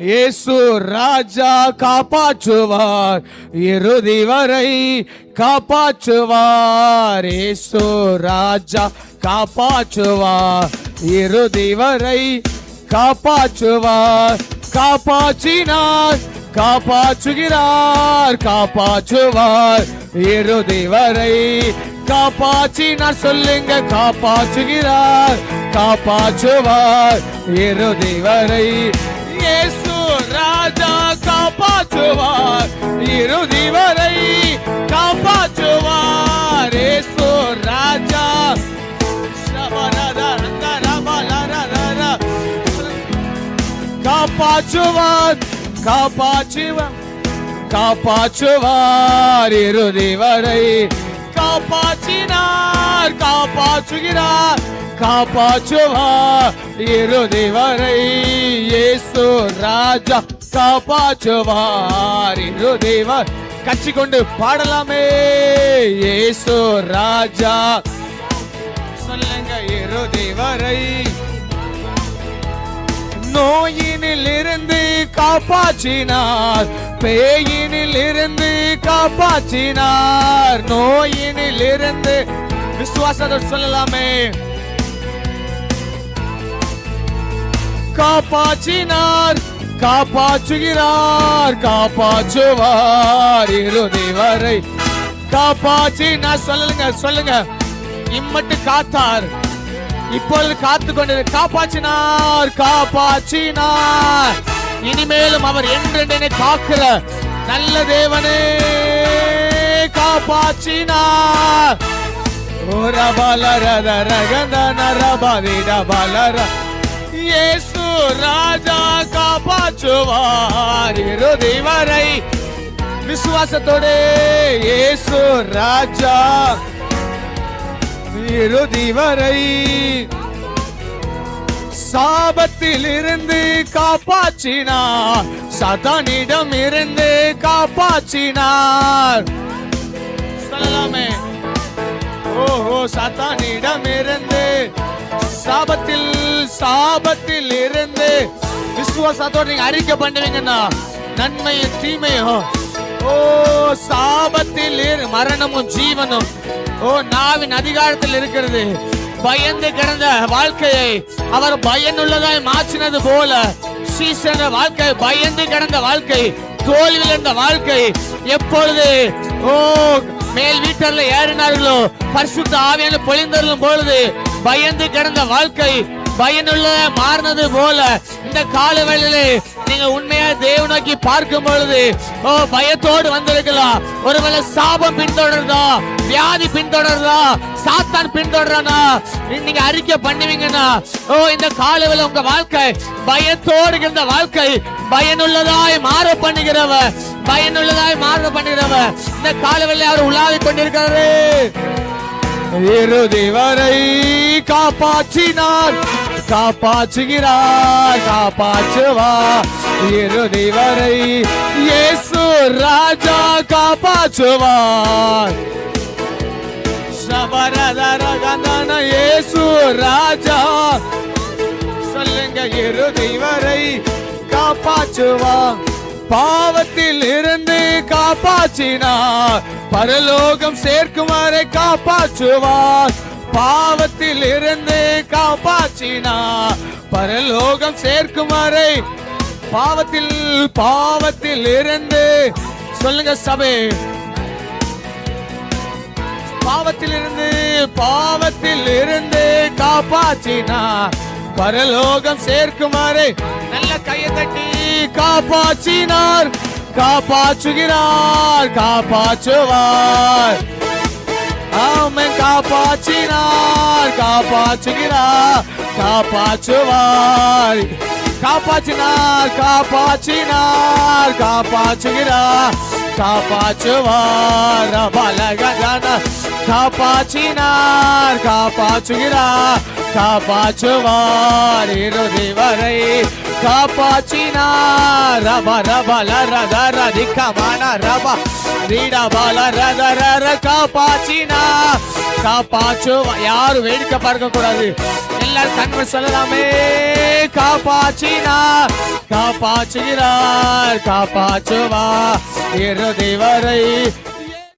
இயேசு ராஜா காப்பாற்றுவார், இறுதி வரை காப்பாற்றுவார். இயேசு ராஜா காப்பாற்றுவார், இறுதி வரை காப்பாற்றுவார். காப்பாற்றினார், காப்பாற்றுகிறார், காப்பாற்றுவார், இறுதி வரை காப்பாற்றினார். சொல்லுங்க, காப்பாற்றுகிறார், காப்பாற்றுவார், இறுதி வரை. இயேசு ராஜா காப்பாற்றுவார், இறுதி வரை காப்பாற்றுவார். இயேசு ராஜா காப்பாற்றுவார், காப்பாற்றுவார், காப்பாற்றுவார், இறுதி வரை காப்பாற்றினார், காப்பாற்றுகிறார், காப்பாற்றுவார், இறுதி வரை. இயேசு ராஜா காப்பாற்றுவார், இறுதி வரை. கட்சிக்கொண்டு பாடலாமே. இயேசு ராஜா சொல்லுங்க, இறுதி வரை. நோயினில் இருந்து காப்பாற்றினார், பேயினில் இருந்து காப்பாற்றினார். நோயினில் இருந்து விசுவாசத்தோடு சொல்லலாமே. காப்பாற்றினார், காப்பாற்றுகிறார், காப்பாற்றுவார், இறுதி வரை காப்பாற்றினார். சொல்லுங்க, சொல்லுங்க. இம்மட்டு காத்தார், இப்பொழுது காத்து கொண்டு காப்பாற்றினார், காப்பாற்றினார். இனிமேலும் அவர் என்றென்றை காக்கிற நல்ல தேவனே. காப்பாற்றினார். இயேசு ராஜா காப்பாற்றுவார், இறுதி வரை. விசுவாசத்தோடு இயேசு ராஜா இறுதி வரை. சாபத்தில் இருந்து காப்பாற்றினார், சதானிடம் இருந்து காப்பாற்றினார். சொல்லலாமே. ஓஹோ, சதானிடம் இருந்து, சாபத்தில் இருந்து விசுவாசத்தோடு நீங்க அறிக்கை பண்ணுவீங்கன்னா நன்மையும் தீமையும். ஓ, சாபத்தில் மரணமும் ஜீவனும் ஓ நாவின் அதிகாரத்தில் இருக்கிறது. பயந்து கிடந்த வாழ்க்கையை அவர் பயனுள்ளதாய் மாற்றினது போல சீசன வாழ்க்கை, பயந்து கிடந்த வாழ்க்கை, தோல்வியில் இருந்த வாழ்க்கை எப்பொழுது ஓ மேல் வீட்டர்ல ஏறினார்களோ, பரிசுத்த ஆவியான பொழிந்தருளும் பொழுது பயந்து கிடந்த வாழ்க்கை பயனுள்ளதா மாறினது போல இந்த கால வேளையிலே நீங்க உண்மையா தேவ நோக்கி பார்க்கும் பொழுது ஓ பயத்தோடு வந்திருக்கலாம். ஒருவேளை சாபம் பின்தொடர்றதா, வியாதி பின்தொடர்றதா, சாத்தான் பின்தொடர்றானா, நீங்க அறிக்கை பண்ணுவீங்கன்னா ஓ இந்த கால வேளை உங்க வாழ்க்கை பயத்தோடு இருந்த வாழ்க்கை பயனுள்ளதாய் மாற பண்ணுகிறவ, பயனுள்ளதாய் மாற பண்ணுகிறவ இந்த கால வேளை அவர் உலாவிக் கொண்டிருக்கிறாரு. இறுதி வரை காப்பாற்றினார், காப்பாற்றுகிறார், காப்பாற்றுவார், இறுதி வரை. இயேசு ராஜா காப்பாற்றுவார். இயேசு ராஜா சொல்லுங்க, இறுதி வரை காப்பாற்றுவார். பாவத்தில் இருந்து காப்பாற்றினார், பரலோகம் சேர்க்கும் வரை காப்பாற்றுவார். பாவத்தில் இருந்து காப்பாற்றினார், பரலோகம் சேர்க்கும் வரை. பாவத்தில் இருந்து சொல்லுங்க சபை, பாவத்தில் இருந்து காப்பாற்றினார், பரலோகம் சேர்க்கும் வரை. நல்ல கையை தட்டி காப்பாற்றினார், காப்பாற்றுகிறார், காப்பாற்றுவார். ஆமென். காப்பாற்றினார், காப்பாற்றுகிறார், காப்பாற்றுவார். காப்பாற்றினார், காப்பாற்றினார், காப்பாற்றுகிறார், காப்பாற்றுவார். காப்பாற்றினார், காப்பாற்றுகிறார், காப்பாற்றுவார். இறுதி வரை காப்பாற்றினார். ரப ரப லரத ரதிக்கமான ரப ரீடா பால ரத ரர காப்பாற்றினார். காப்பாற்றுவா. யாரும் வேடிக்கை பார்க்க கூடாது. எல்லாரும் கண்கள் சொல்லலாமே. காப்பாற்றினார், காப்பாற்றுகிறார், காப்பாற்றுவா இறுதி வரை